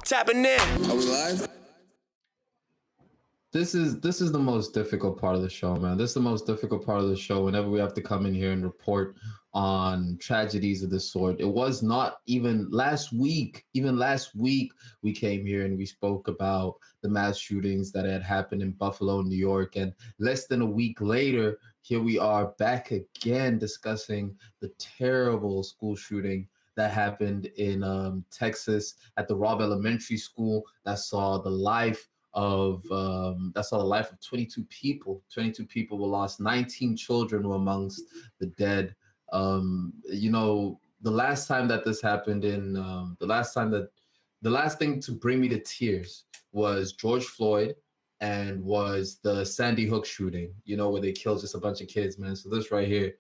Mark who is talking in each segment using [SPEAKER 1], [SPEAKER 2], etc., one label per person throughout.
[SPEAKER 1] Tapping in.
[SPEAKER 2] Are we live?
[SPEAKER 3] This is the most difficult part of the show, man. This is the most difficult part of the show whenever we have to come in here and report on tragedies of this sort. It was not even last week. Even last week, we came here and we spoke about the mass shootings that had happened in Buffalo, New York. And less than a week later, here we are back again discussing the terrible school shooting that happened in Texas at the Robb Elementary School that saw the life of 22 people. 22 people were lost. 19 children were amongst the dead. The last time that this happened the last thing to bring me to tears was George Floyd and was the Sandy Hook shooting, where they killed just a bunch of kids, man. So this right here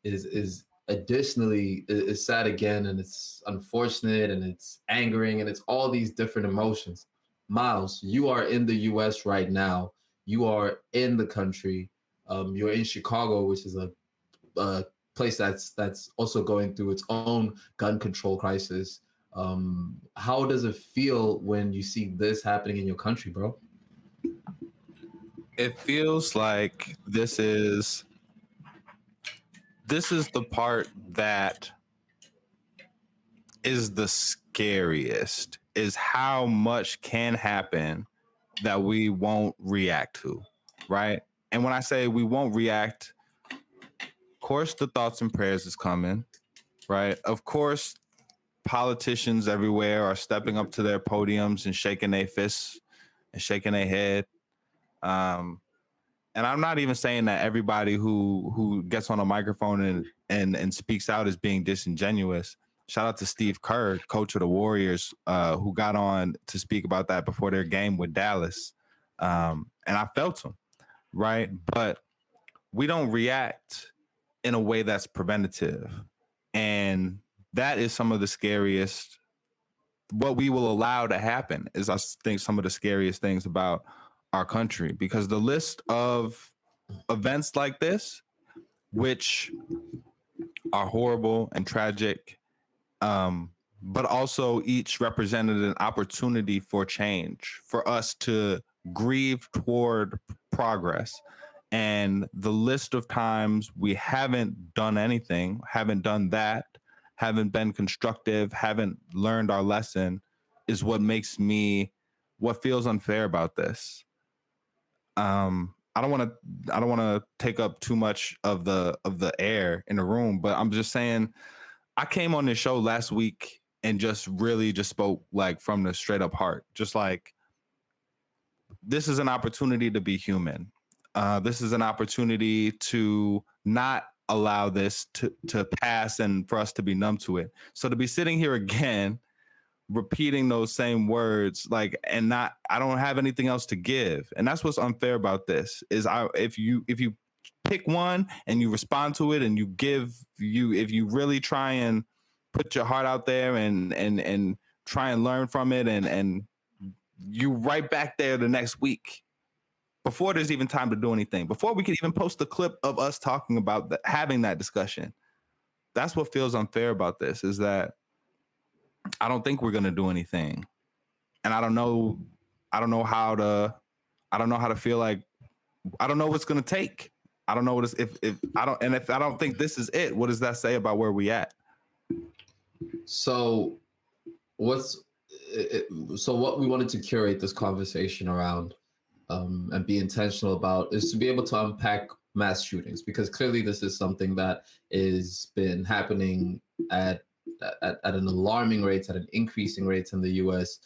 [SPEAKER 3] is additionally is sad again, and it's unfortunate, and it's angering, and it's all these different emotions. Miles, you are in the U.S. right now. You are in the country. You're in Chicago, which is a place that's also going through its own gun control crisis. How does it feel when you see this happening in your country, bro?
[SPEAKER 4] It feels like this is the part that is the scariest, is how much can happen that we won't react to, right? And when I say we won't react, of course the thoughts and prayers is coming, right? Of course, politicians everywhere are stepping up to their podiums and shaking their fists and shaking their head. And I'm not even saying that everybody who gets on a microphone and speaks out is being disingenuous. Shout out to Steve Kerr, coach of the Warriors, who got on to speak about that before their game with Dallas. And I felt him, right? But we don't react in a way that's preventative. And that is some of the scariest. What we will allow to happen is, I think, some of the scariest things about our country, because the list of events like this, which are horrible and tragic, but also each represented an opportunity for change, for us to grieve toward progress. And the list of times we haven't done anything, haven't done that, haven't been constructive, haven't learned our lesson, is what feels unfair about this. I don't want to take up too much of the air in the room, but I'm just saying, I came on this show last week and just spoke like from the straight up heart. Just like, this is an opportunity to be human. This is an opportunity to not allow this to pass and for us to be numb to it. So to be sitting here again, repeating those same words, like, and I don't have anything else to give. And that's what's unfair about this, is if you pick one and you respond to it and if you really try and put your heart out there and try and learn from it, and you right back there the next week before there's even time to do anything, before we could even post the clip of us talking about having that discussion. That's what feels unfair about this, is that I don't think we're going to do anything. And I don't know how to feel like, I don't know what's going to take. I don't know what if I don't think this is it, what does that say about where we at?
[SPEAKER 3] So what we wanted to curate this conversation around and be intentional about is to be able to unpack mass shootings, because clearly this is something that has been happening at an alarming rate, at an increasing rate in the U.S.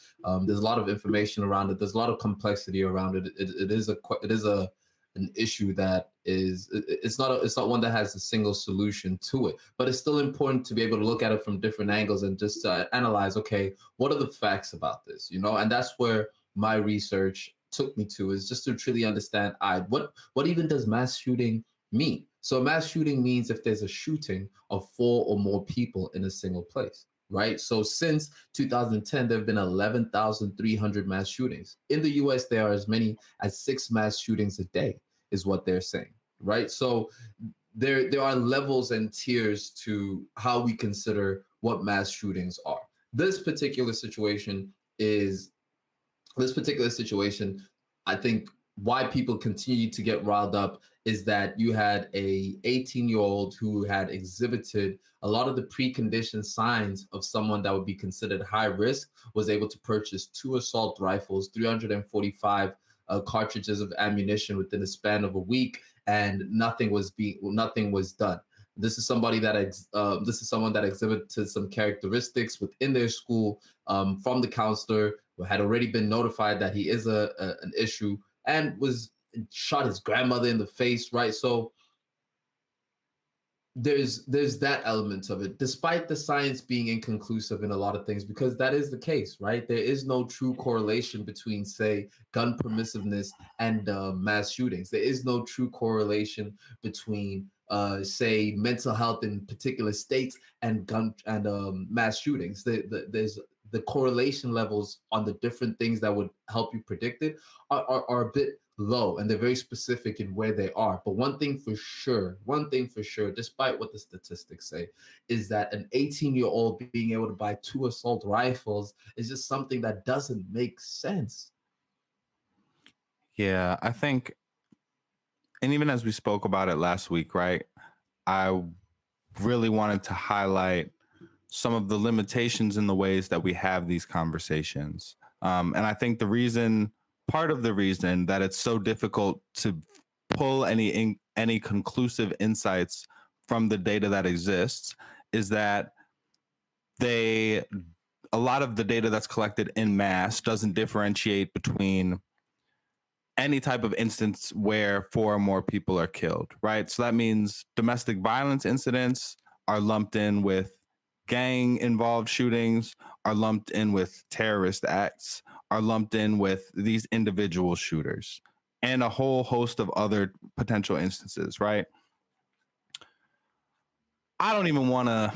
[SPEAKER 3] There's a lot of information around it. There's a lot of complexity around it. It is an issue that it's not one that has a single solution to it, but it's still important to be able to look at it from different angles and just analyze, okay, what are the facts about this, and that's where my research took me to, is just to truly understand, what even does mass shooting mean? So mass shooting means if there's a shooting of 4 or more people in a single place, right? So since 2010, there have been 11,300 mass shootings. In the US, there are as many as 6 mass shootings a day, is what they're saying, right? So there are levels and tiers to how we consider what mass shootings are. This particular situation is this particular situation. I think why people continue to get riled up is that you had a 18-year-old who had exhibited a lot of the preconditioned signs of someone that would be considered high risk, was able to purchase 2 assault rifles, 345 cartridges of ammunition within a span of a week, and nothing was done. This is this is someone that exhibited some characteristics within their school, from the counselor, who had already been notified that he is an issue, and was shot his grandmother in the face, right? So there's that element of it, despite the science being inconclusive in a lot of things, because that is the case, right? There is no true correlation between, say, gun permissiveness and mass shootings. There is no true correlation between, say, mental health in particular states and gun and mass shootings. There's the correlation levels on the different things that would help you predict it are a bit low, and they're very specific in where they are. But one thing for sure, despite what the statistics say, is that an 18-year-old being able to buy 2 assault rifles is just something that doesn't make sense.
[SPEAKER 4] Yeah, I think, and even as we spoke about it last week, right? I really wanted to highlight some of the limitations in the ways that we have these conversations. And I think part of the reason that it's so difficult to pull any conclusive insights from the data that exists is that a lot of the data that's collected in mass doesn't differentiate between any type of instance where 4 or more people are killed, right? So that means domestic violence incidents are lumped in with gang involved shootings, are lumped in with terrorist acts, are lumped in with these individual shooters, and a whole host of other potential instances, right? I don't even want to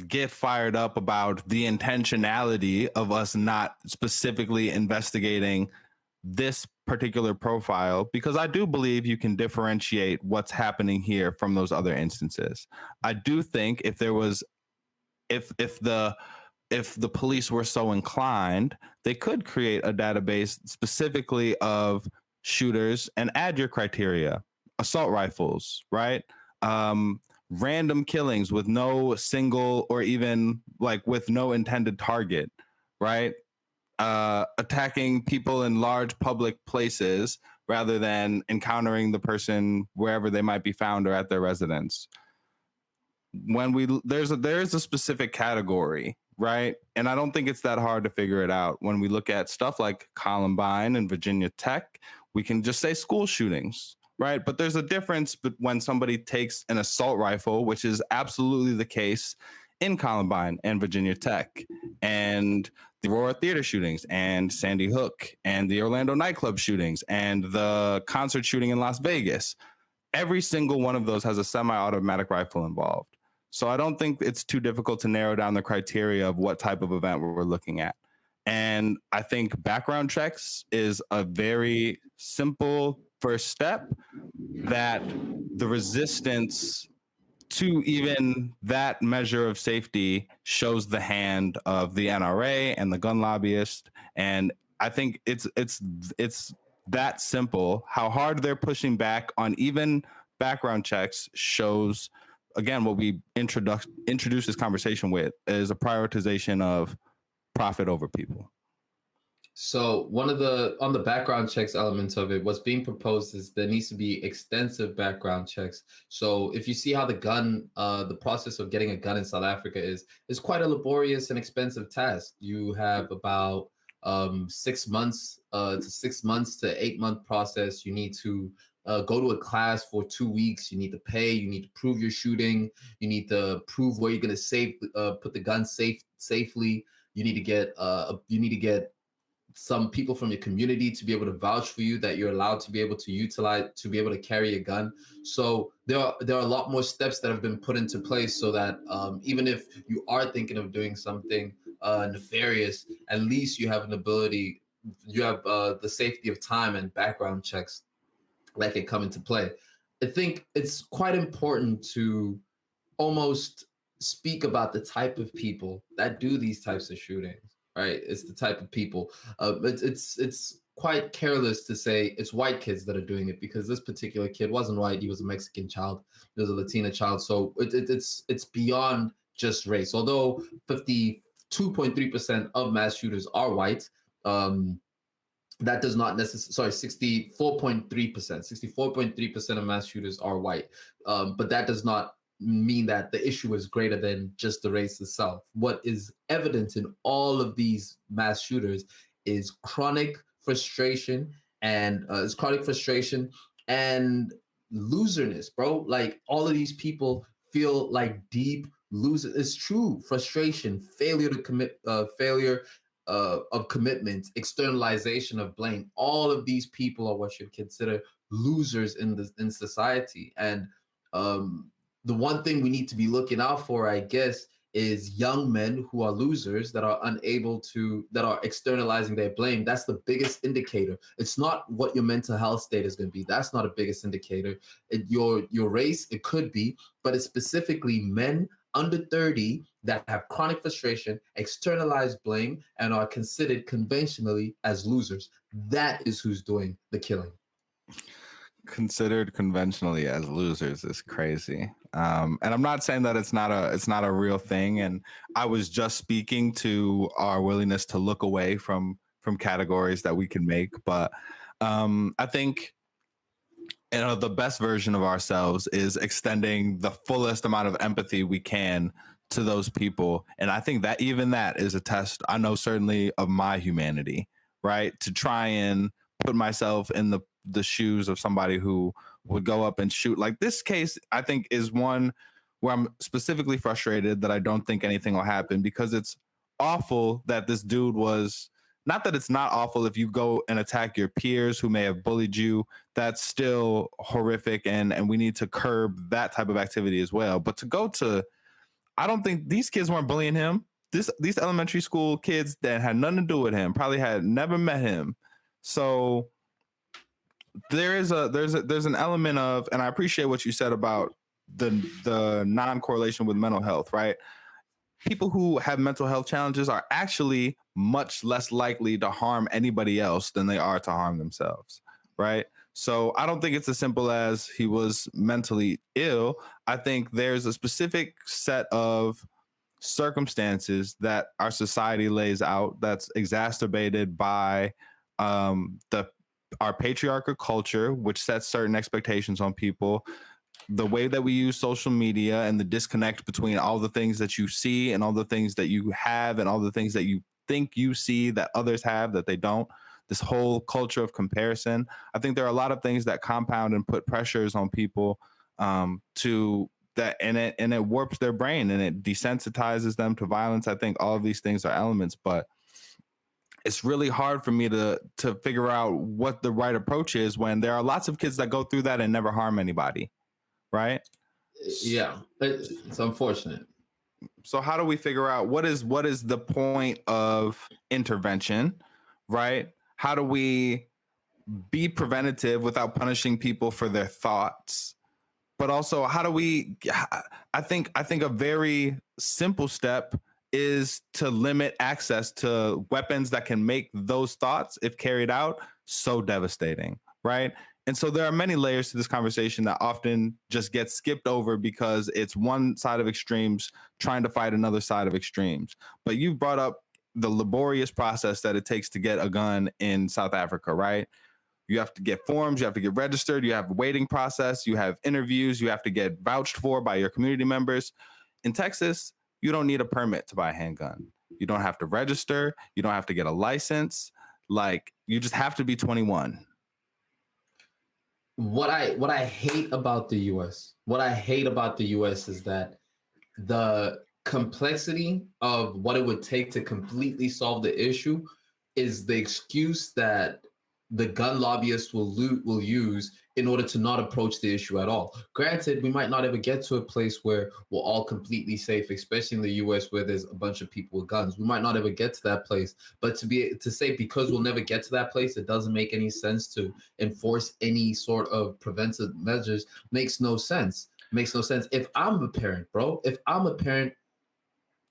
[SPEAKER 4] get fired up about the intentionality of us not specifically investigating this particular profile, because I do believe you can differentiate what's happening here from those other instances. I do think if the police were so inclined, they could create a database specifically of shooters and add your criteria: assault rifles, right? Random killings with no single, or even like with no intended target, right? Attacking people in large public places rather than encountering the person wherever they might be found or at their residence. When there's a specific category, right? And I don't think it's that hard to figure it out. When we look at stuff like Columbine and Virginia Tech, we can just say school shootings, right? But there's a difference when somebody takes an assault rifle, which is absolutely the case in Columbine and Virginia Tech, and the Aurora Theater shootings, and Sandy Hook, and the Orlando nightclub shootings, and the concert shooting in Las Vegas. Every single one of those has a semi-automatic rifle involved. So I don't think it's too difficult to narrow down the criteria of what type of event we're looking at. And I think background checks is a very simple first step, that the resistance to even that measure of safety shows the hand of the NRA and the gun lobbyist. And I think it's that simple. How hard they're pushing back on even background checks shows, again, what we introduced this conversation with is a prioritization of profit over people.
[SPEAKER 3] So on the background checks elements of it, what's being proposed is there needs to be extensive background checks. So if you see how the process of getting a gun in South Africa is quite a laborious and expensive task. You have about 6 months to 6 months to 8 month process. You need to go to a class for 2 weeks. You need to pay. You need to prove your shooting. You need to prove where you're going to put the gun safely. You need to get some people from your community to be able to vouch for you that you're allowed to be able to carry a gun. So there are a lot more steps that have been put into place so that even if you are thinking of doing something nefarious, at least you have the safety of time and background checks that can come into play. I think it's quite important to almost speak about the type of people that do these types of shootings. right? It's the type of people. It's quite careless to say it's white kids that are doing it, because this particular kid wasn't white. He was a Mexican child. He was a Latina child. So it's beyond just race. Although 52.3% of mass shooters are white, um, that does not necessarily, sorry, 64.3% of mass shooters are white, but that does not mean that the issue is greater than just the race itself. What is evident in all of these mass shooters is chronic frustration, and and loserness, bro. Like, all of these people feel like deep losers. It's true frustration, failure of commitment, externalization of blame. All of these people are what should consider losers in society. And um, the one thing we need to be looking out for, I guess, is young men who are losers, that are unable to, that are externalizing their blame. That's the biggest indicator. It's not what your mental health state is going to be. That's not a biggest indicator. Your race, it could be, but it's specifically men under 30 that have chronic frustration, externalized blame, and are considered conventionally as losers. That is who's doing the killing.
[SPEAKER 4] Considered conventionally as losers is crazy. And I'm not saying that it's not a real thing. And I was just speaking to our willingness to look away from categories that we can make. But I think, you know, the best version of ourselves is extending the fullest amount of empathy we can to those people. And I think that even that is a test, I know certainly, of my humanity, right? To try and put myself in the shoes of somebody who would go up and shoot. Like, this case, I think, is one where I'm specifically frustrated that I don't think anything will happen, because it's awful that this dude was, not that it's not awful if you go and attack your peers who may have bullied you. That's still horrific, and we need to curb that type of activity as well. But to go to, I don't think these kids weren't bullying him. These elementary school kids that had nothing to do with him probably had never met him. So there's an element of, and I appreciate what you said about the non-correlation with mental health, right? People who have mental health challenges are actually much less likely to harm anybody else than they are to harm themselves, right? So I don't think it's as simple as he was mentally ill. I think there's a specific set of circumstances that our society lays out that's exacerbated by the our patriarchal culture, which sets certain expectations on people, the way that we use social media, and the disconnect between all the things that you see and all the things that you have and all the things that you think you see that others have that they don't. This whole culture of comparison. I think there are a lot of things that compound and put pressures on people to that, and it warps their brain and it desensitizes them to violence. I think all of these things are elements, but it's really hard for me to figure out what the right approach is when there are lots of kids that go through that and never harm anybody, right?
[SPEAKER 3] Yeah, it's unfortunate.
[SPEAKER 4] So how do we figure out what is the point of intervention, right? How do we be preventative without punishing people for their thoughts? But also, how do we, I think a very simple step is to limit access to weapons that can make those thoughts, if carried out, so devastating, right? And so there are many layers to this conversation that often just get skipped over because it's one side of extremes trying to fight another side of extremes. But you brought up the laborious process that it takes to get a gun in South Africa, right? You have to get forms, you have to get registered, you have a waiting process, you have interviews, you have to get vouched for by your community members. In Texas, you don't need a permit to buy a handgun. You don't have to register, you don't have to get a license. Like, you just have to be 21.
[SPEAKER 3] What I hate about the US, is that the complexity of what it would take to completely solve the issue is the excuse that the gun lobbyists will use in order to not approach the issue at all. Granted, we might not ever get to a place where we're all completely safe, especially in the US where there's a bunch of people with guns. We might not ever get to that place. But to say because we'll never get to that place, it doesn't make any sense to enforce any sort of preventive measures makes no sense. Makes no sense. If I'm a parent, bro,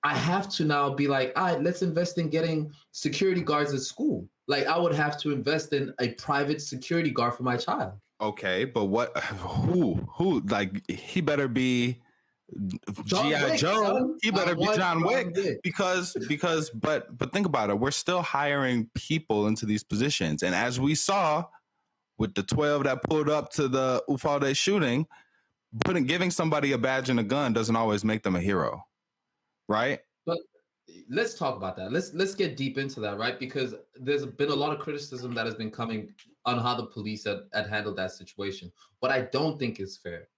[SPEAKER 3] I have to now be like, all right, let's invest in getting security guards at school. Like I would have to invest in a private security guard for my child.
[SPEAKER 4] Okay, but what? Who? Like he better be
[SPEAKER 3] John
[SPEAKER 4] GI
[SPEAKER 3] Wick,
[SPEAKER 4] Joe.
[SPEAKER 3] son.
[SPEAKER 4] He
[SPEAKER 3] I
[SPEAKER 4] better be
[SPEAKER 3] want
[SPEAKER 4] John
[SPEAKER 3] John
[SPEAKER 4] Wick
[SPEAKER 3] Wick.
[SPEAKER 4] but think about it. We're still hiring people into these positions, and as we saw with the 12 that pulled up to the Uvalde shooting, giving somebody a badge and a gun doesn't always make them a hero, right?
[SPEAKER 3] But let's talk about that. Let's get deep into that, right? Because there's been a lot of criticism that has been coming on how the police had handled that situation. What I don't think is fair,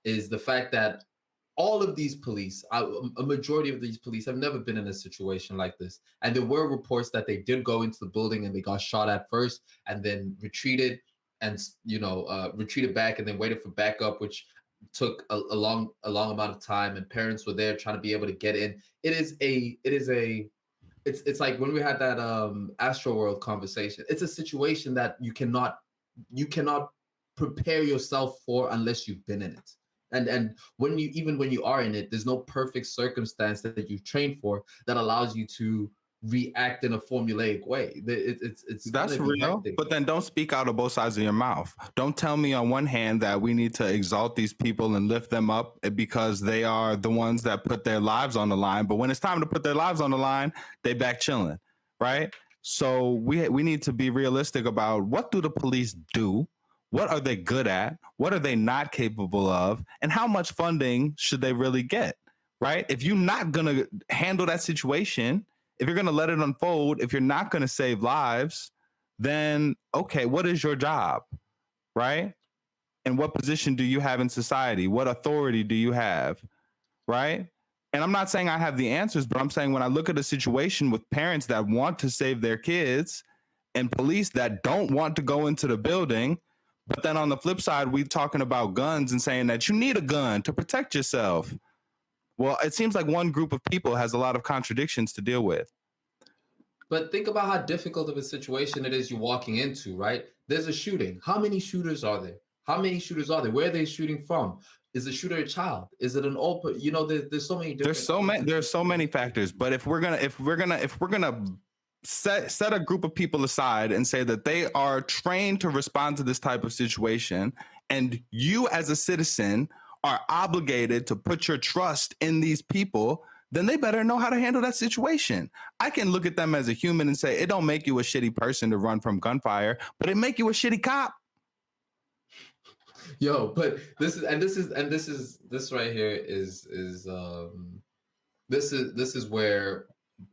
[SPEAKER 3] is the fact that all of these police, a majority of these police have never been in a situation like this. And there were reports that they did go into the building and they got shot at first and then retreated and retreated back and then waited for backup, which took a long amount of time. And parents were there trying to be able to get in. It's like when we had that Astro World conversation. It's a situation that you cannot prepare yourself for unless you've been in it. And when you are in it, there's no perfect circumstance that you've trained for that allows you to react in a formulaic way. It's
[SPEAKER 4] That's
[SPEAKER 3] gonna be
[SPEAKER 4] real,
[SPEAKER 3] hectic.
[SPEAKER 4] but then don't speak out of both sides of your mouth. Don't tell me on one hand that we need to exalt these people and lift them up because they are the ones that put their lives on the line. But when it's time to put their lives on the line, they back chilling, right? So we need to be realistic about what do the police do? What are they good at? What are they not capable of? And how much funding should they really get, right? If you're not going to handle that situation, if you're going to let it unfold, if you're not going to save lives, then okay, what is your job, right? And what position do you have in society? What authority do you have, right? And I'm not saying I have the answers, but I'm saying when I look at a situation with parents that want to save their kids and police that don't want to go into the building, but then on the flip side, we're talking about guns and saying that you need a gun to protect yourself. Well, it seems like one group of people has a lot of contradictions to deal with.
[SPEAKER 3] But think about how difficult of a situation it is you're walking into, right? There's a shooting. How many shooters are there? How many shooters are there? Where are they shooting from? Is the shooter a child? Is it an old? There's so many different.
[SPEAKER 4] There's so many factors. But if we're gonna set a group of people aside and say that they are trained to respond to this type of situation, and you as a citizen are obligated to put your trust in these people, then they better know how to handle that situation. I can look at them as a human and say it don't make you a shitty person to run from gunfire, but it make you a shitty cop.
[SPEAKER 3] Yo, but this right here this is where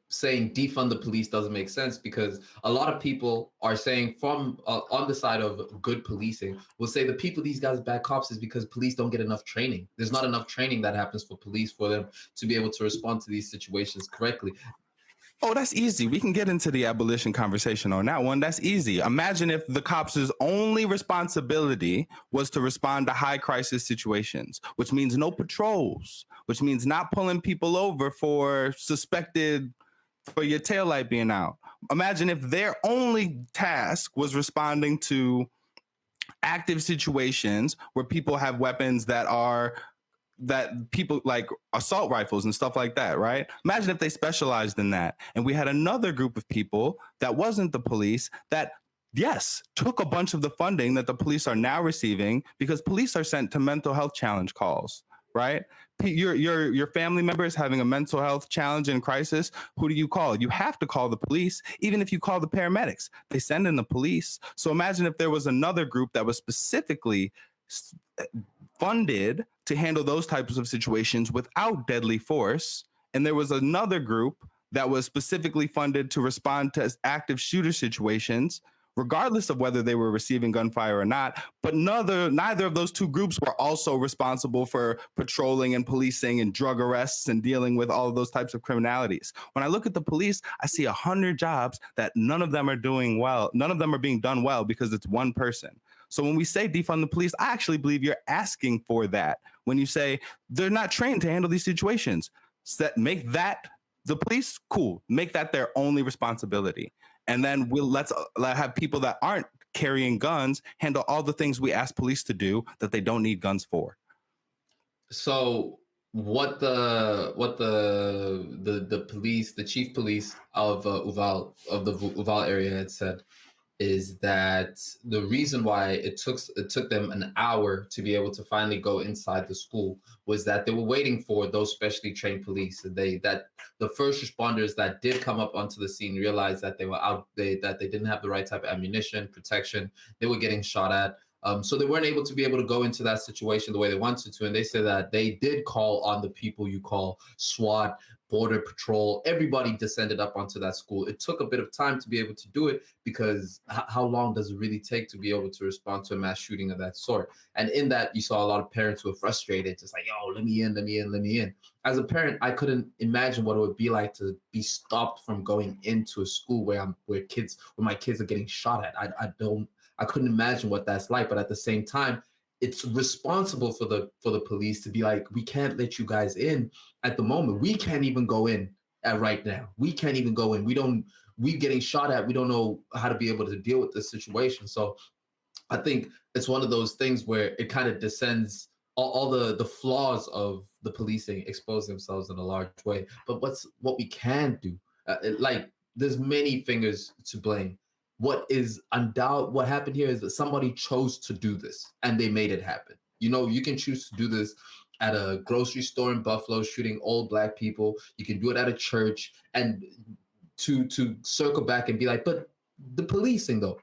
[SPEAKER 3] saying defund the police doesn't make sense, because a lot of people are saying from on the side of good policing will say the people these guys bad cops is because police don't get enough training. There's not enough training that happens for police for them to be able to respond to these situations correctly.
[SPEAKER 4] Oh, that's easy. We can get into the abolition conversation on that one. That's easy. Imagine if the cops' only responsibility was to respond to high crisis situations, which means no patrols, which means not pulling people over for your taillight being out. Imagine if their only task was responding to active situations where people have weapons that people like assault rifles and stuff like that, right? Imagine if they specialized in that. And we had another group of people that wasn't the police that, yes, took a bunch of the funding that the police are now receiving because police are sent to mental health challenge calls, right? Your family member is having a mental health challenge and crisis. Who do you call? You have to call the police. Even if you call the paramedics, they send in the police. So imagine if there was another group that was specifically funded to handle those types of situations without deadly force, and there was another group that was specifically funded to respond to active shooter situations, regardless of whether they were receiving gunfire or not. But neither of those two groups were also responsible for patrolling and policing and drug arrests and dealing with all of those types of criminalities. When I look at the police, I see 100 jobs that none of them are doing well. None of them are being done well because it's one person. So when we say defund the police, I actually believe you're asking for that. When you say they're not trained to handle these situations, make that the police, cool. Make that their only responsibility. And then let's have people that aren't carrying guns handle all the things we ask police to do that they don't need guns for.
[SPEAKER 3] So what the police, the chief police of the Uvalde area had said is that the reason why it took them an hour to be able to finally go inside the school was that they were waiting for those specially trained police. That the first responders that did come up onto the scene realized that they were that they didn't have the right type of ammunition, protection. They were getting shot at. So they weren't able to be able to go into that situation the way they wanted to. And they said that they did call on the people you call SWAT, Border Patrol. Everybody descended up onto that school. It took a bit of time to be able to do it because how long does it really take to be able to respond to a mass shooting of that sort? And in that, you saw a lot of parents who were frustrated, just like, yo, let me in, let me in, let me in. As a parent, I couldn't imagine what it would be like to be stopped from going into a school where my kids are getting shot at. I couldn't imagine what that's like. But at the same time, it's responsible for the police to be like, we can't let you guys in at the moment. We can't even go in at right now. We can't even go in. We getting shot at. We don't know how to be able to deal with this situation. So I think it's one of those things where it kind of descends all the flaws of the policing expose themselves in a large way. But what we can do, like there's many fingers to blame. What happened here is that somebody chose to do this and they made it happen. You know, you can choose to do this at a grocery store in Buffalo, shooting old black people. You can do it at a church, and to circle back and be like, but the policing though,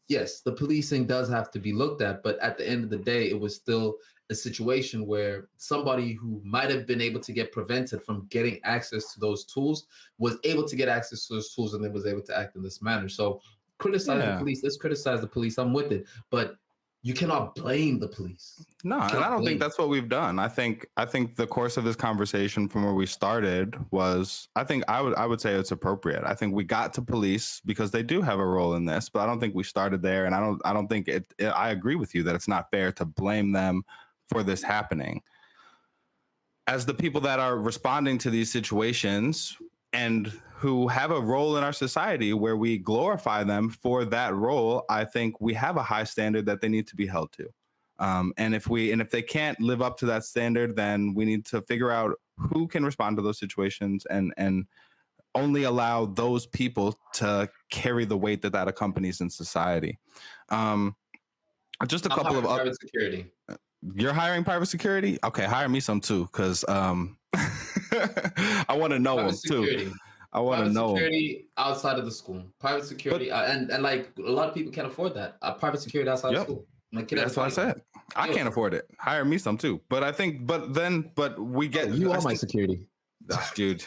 [SPEAKER 3] yes, the policing does have to be looked at, but at the end of the day, it was still a situation where somebody who might have been able to get prevented from getting access to those tools was able to get access to those tools and then was able to act in this manner. So criticize the
[SPEAKER 4] Yeah.
[SPEAKER 3] police. Let's criticize the police. I'm with it, but you cannot blame the police.
[SPEAKER 4] No,
[SPEAKER 3] You
[SPEAKER 4] and I
[SPEAKER 3] cannot
[SPEAKER 4] don't think
[SPEAKER 3] blame.
[SPEAKER 4] that's what we've done. I think the course of this conversation from where we started was, I think I would say it's appropriate. I think we got to police because they do have a role in this, but I don't think we started there, and I don't think I agree with you that it's not fair to blame them for this happening. As the people that are responding to these situations and who have a role in our society where we glorify them for that role, I think we have a high standard that they need to be held to. And if they can't live up to that standard, then we need to figure out who can respond to those situations and only allow those people to carry the weight that accompanies in society. Um, just a
[SPEAKER 3] I'm
[SPEAKER 4] couple of
[SPEAKER 3] hiring private security.
[SPEAKER 4] You're hiring private security? Okay, hire me some too, because I want to know
[SPEAKER 3] Private
[SPEAKER 4] them too.
[SPEAKER 3] security.
[SPEAKER 4] I want to
[SPEAKER 3] Private
[SPEAKER 4] know them.
[SPEAKER 3] security outside of the school. Private
[SPEAKER 4] But
[SPEAKER 3] security, and like a lot of people can't afford that. Private security outside of
[SPEAKER 4] yep,
[SPEAKER 3] school. My kid has a
[SPEAKER 4] that's what I
[SPEAKER 3] body cam.
[SPEAKER 4] said. I
[SPEAKER 3] Deal with
[SPEAKER 4] can't
[SPEAKER 3] it.
[SPEAKER 4] afford it. Hire me some too. But we
[SPEAKER 3] Oh,
[SPEAKER 4] get.
[SPEAKER 3] you
[SPEAKER 4] I
[SPEAKER 3] are my
[SPEAKER 4] think,
[SPEAKER 3] security.
[SPEAKER 4] dude,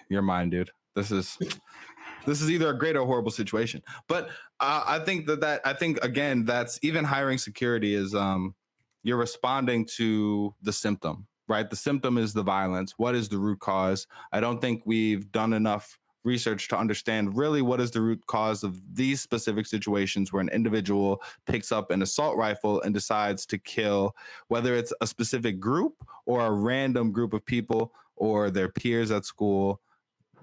[SPEAKER 4] you're mine, dude. This is either a great or horrible situation. But I think I think again that's even hiring security is you're responding to the symptom, right? The symptom is the violence. What is the root cause? I don't think we've done enough research to understand really what is the root cause of these specific situations where an individual picks up an assault rifle and decides to kill, whether it's a specific group or a random group of people or their peers at school,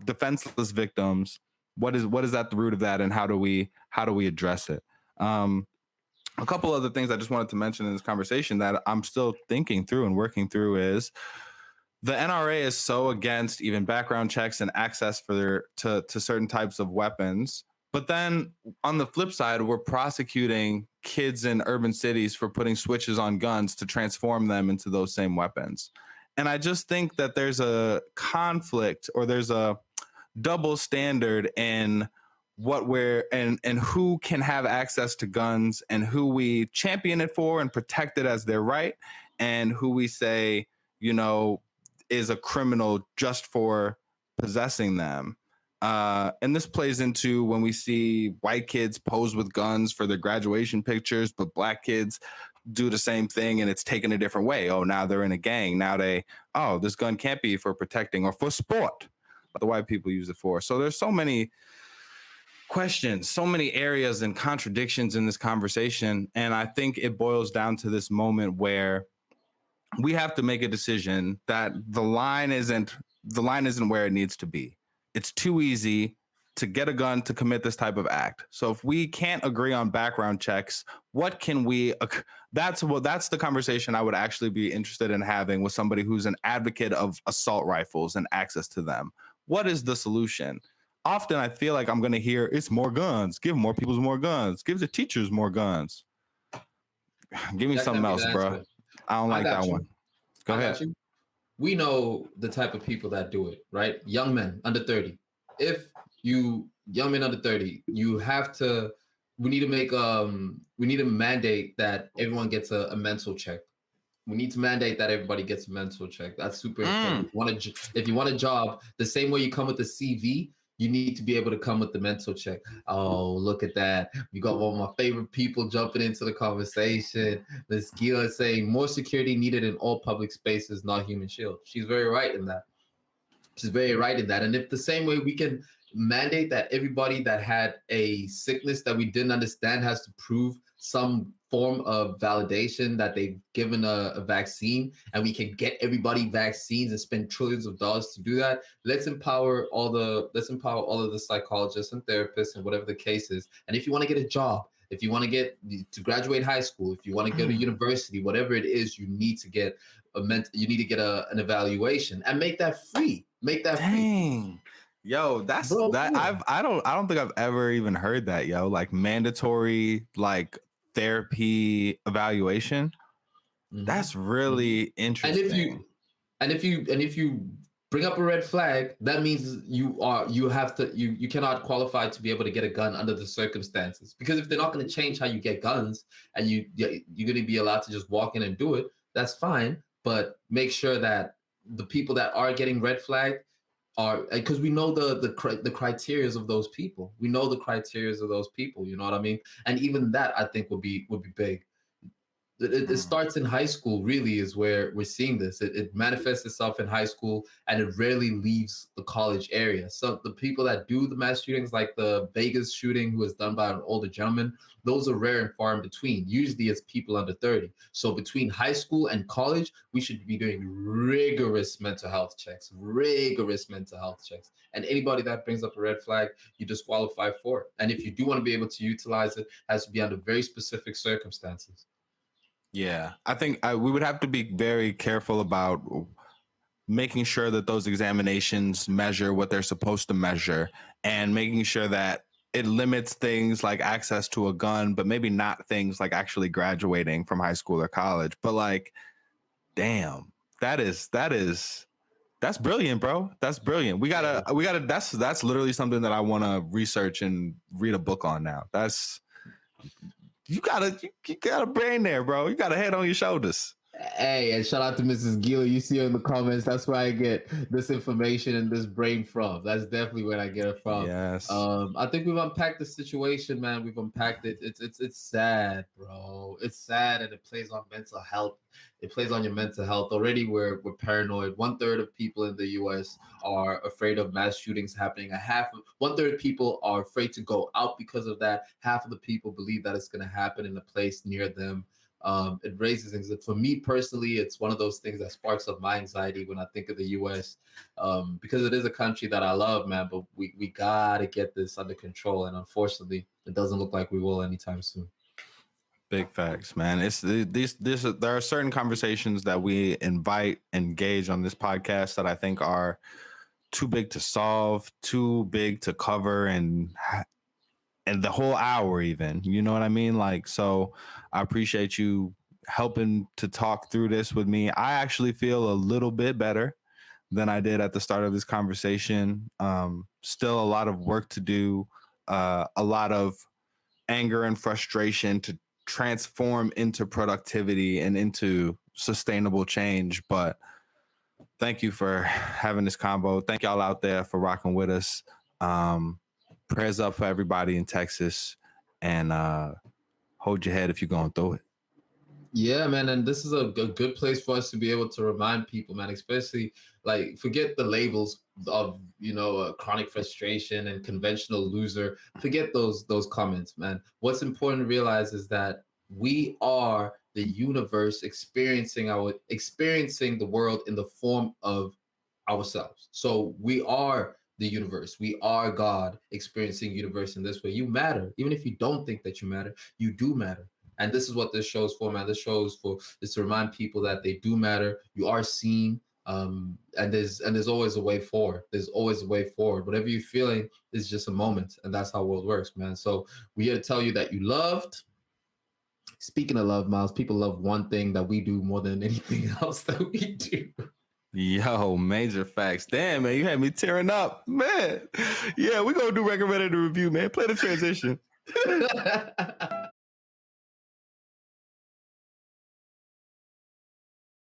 [SPEAKER 4] defenseless victims. What is at the root of that, and how do we address it? Um, a couple other things I just wanted to mention in this conversation that I'm still thinking through and working through is the NRA is so against even background checks and access to certain types of weapons. But then on the flip side, we're prosecuting kids in urban cities for putting switches on guns to transform them into those same weapons. And I just think that there's a conflict, or there's a double standard in what we're and who can have access to guns, and who we champion it for and protect it as their right, and who we say, you know, is a criminal just for possessing them. And this plays into when we see white kids pose with guns for their graduation pictures, but black kids do the same thing and it's taken a different way. Oh, now they're in a gang. Now this gun can't be for protecting or for sport. The white people use it for. So there's so many questions, so many areas and contradictions in this conversation. And I think it boils down to this moment where we have to make a decision that the line isn't where it needs to be. It's too easy to get a gun to commit this type of act. So if we can't agree on background checks, what can we that's the conversation I would actually be interested in having with somebody who's an advocate of assault rifles and access to them. What is the solution? Often I feel like I'm going to hear it's more guns, give more people more guns, give the teachers more guns. Give me
[SPEAKER 3] That
[SPEAKER 4] something
[SPEAKER 3] can't be the
[SPEAKER 4] else, bro.
[SPEAKER 3] answer.
[SPEAKER 4] I don't
[SPEAKER 3] I
[SPEAKER 4] like
[SPEAKER 3] got
[SPEAKER 4] that
[SPEAKER 3] you.
[SPEAKER 4] one. Go
[SPEAKER 3] I
[SPEAKER 4] ahead.
[SPEAKER 3] got you. We know the type of people that do it, right? Young men under 30. If you young men under 30, you have to we need to mandate that everyone gets a mental check. We need to mandate that everybody gets a mental check. That's super important. If you want a job, the same way you come with the CV, you need to be able to come with the mental check. Oh, look at that. You got one of my favorite people jumping into the conversation. Miss Gila is saying more security needed in all public spaces, not human shield. She's very right in that. She's very right in that. And if the same way we can mandate that everybody that had a sickness that we didn't understand has to prove some form of validation that they've given a vaccine, and we can get everybody vaccines and spend trillions of dollars to do that. Let's empower all of the psychologists and therapists and whatever the case is. And if you want to get a job, if you want to get to graduate high school, if you want to go to university, whatever it is, you need to get an evaluation and make that free. Make that
[SPEAKER 4] free. Yo, that's
[SPEAKER 3] Bro,
[SPEAKER 4] that
[SPEAKER 3] yeah.
[SPEAKER 4] I don't think I've ever even heard that, yo. Like mandatory like therapy evaluation. That's really interesting.
[SPEAKER 3] And if you bring up a red flag, that means you cannot qualify to be able to get a gun under the circumstances. Because if they're not going to change how you get guns and you're going to be allowed to just walk in and do it, that's fine. But make sure that the people that are getting red flagged are, because we know the criterias of those people. We know the criterias of those people. You know what I mean? And even that I think would be big. It starts in high school, really, is where we're seeing this. It manifests itself in high school, and it rarely leaves the college area. So the people that do the mass shootings, like the Vegas shooting, who was done by an older gentleman, those are rare and far in between. Usually it's people under 30. So between high school and college, we should be doing rigorous mental health checks. And anybody that brings up a red flag, you disqualify for it. And if you do want to be able to utilize it, it has to be under very specific circumstances.
[SPEAKER 4] Yeah, I think we would have to be very careful about making sure that those examinations measure what they're supposed to measure, and making sure that it limits things like access to a gun, but maybe not things like actually graduating from high school or college. But like, damn, that's brilliant, bro. That's brilliant. We gotta that's literally something that I want to research and read a book on now. You got a brain there, bro. You got a head on your shoulders.
[SPEAKER 3] Hey, and shout out to Mrs. Gill. You see her in the comments. That's where I get this information and this brain from. That's definitely where I get it from.
[SPEAKER 4] Yes.
[SPEAKER 3] I think we've unpacked the situation, man. We've unpacked it. It's sad, bro. It's sad, and it plays on mental health. It plays on your mental health. Already we're paranoid. 1/3 of people in the US are afraid of mass shootings happening. 1/3 of people are afraid to go out because of that. Half of the people believe that it's going to happen in a place near them. It raises things. For me personally, it's one of those things that sparks up my anxiety when I think of the U.S. Because it is a country that I love, man. But we gotta get this under control, and unfortunately, it doesn't look like we will anytime soon.
[SPEAKER 4] Big facts, man. It's there are certain conversations that we engage on this podcast that I think are too big to solve, too big to cover, and the whole hour even, you know what I mean? Like, so I appreciate you helping to talk through this with me. I actually feel a little bit better than I did at the start of this conversation. Still a lot of work to do, a lot of anger and frustration to transform into productivity and into sustainable change. But thank you for having this convo. Thank y'all out there for rocking with us. Prayers up for everybody in Texas, and hold your head if you're going through it.
[SPEAKER 3] Yeah, man, and this is a good place for us to be able to remind people, man, especially like forget the labels of chronic frustration and conventional loser. Forget those comments, man. What's important to realize is that we are the universe experiencing the world in the form of ourselves. So we are the universe. We are God experiencing universe in this way. You matter. Even if you don't think that you matter, you do matter. And this is what this show is for, man. This show is to remind people that they do matter. You are seen. And there's always a way forward. There's always a way forward. Whatever you're feeling is just a moment. And that's how world works, man. So we're here to tell you that you loved. Speaking of love, Miles, people love one thing that we do more than anything else that we do.
[SPEAKER 4] Yo, major facts. Damn, man, you had me tearing up, man. Yeah, we gonna do recommended review, man. Play the transition.